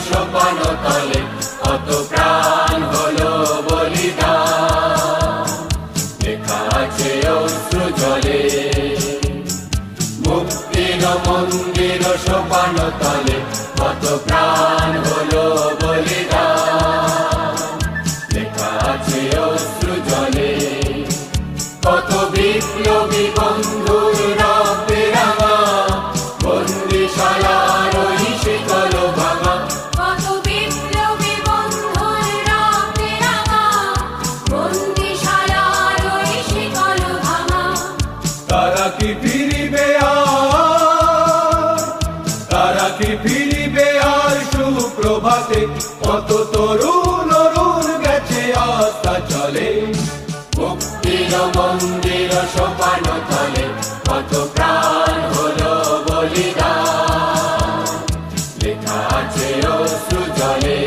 সোপান তলে কত প্রাণ হলো বলিদান, লেখা আছে অশ্রু জলে। মুক্তির মন্দির সোপান তলে কত প্রাণ হলো বলিদান, লেখা আছে অশ্রু জলে। কত বিপ্লবী বন্ধুর রক্তে রাঙা বন্দিশালার ওই শিকল ভাঙা, কত বিপ্লবী বন্ধুর রক্তে রাঙা বন্দিশালার ওই শিকল ভাঙা। তারা কি ফিরিবে আর, তারা কি ফিরিবে আর সুপ্রভাতে? কত তরুণ অরুণ গেছে আস্থা চলে। মুক্তির মন্দির সোপান তলে কত প্রাণ হলো বলিদান, লেখা আছে অশ্রু জলে।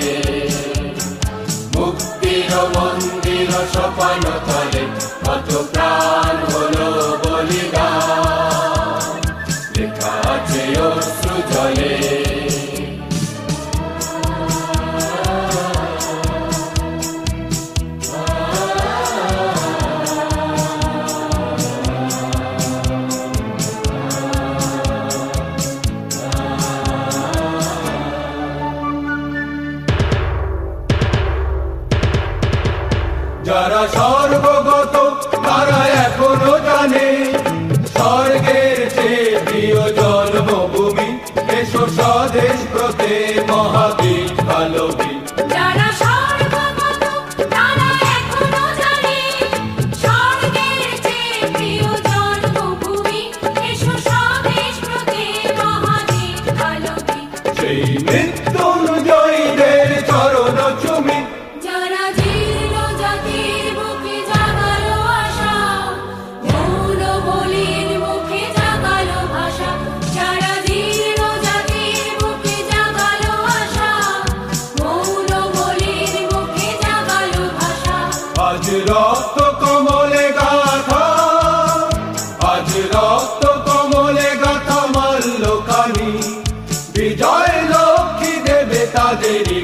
মুক্তির মন্দির সোপান তলে কত প্রাণ হলো বলিদান, লেখা আছে অশ্রু জলে। যারা সর্বগত তারা এখনো জানে স্বর্গের চেয়ে প্রিয় জন্মভূমি। এসো স্বদেশ ব্রতে মহাবীর ভালোবী। যারা সর্বগত তারা এখনো জানে স্বর্গের চেয়ে প্রিয় জন্মভূমি। এসো স্বদেশ ব্রতে মহাবীর ভালোবী। সেই মৃত্যুঞ্জয়ীদের চরণ চুমি। যারা জীর্ণ জাতির বুকে জাগালো আশা, মৌন বলির মুখে জাগালো ভাষা। যারা জীর্ণ জাতির বুকে জাগালো আশা, মৌন বলির মুখে জাগালো ভাষা। আজ রক্ত কমলে গাথা, আজ রক্ত কমলে গাথা মাল্যখানি। বিজয় লক্ষ্মী দেবে তাদেরই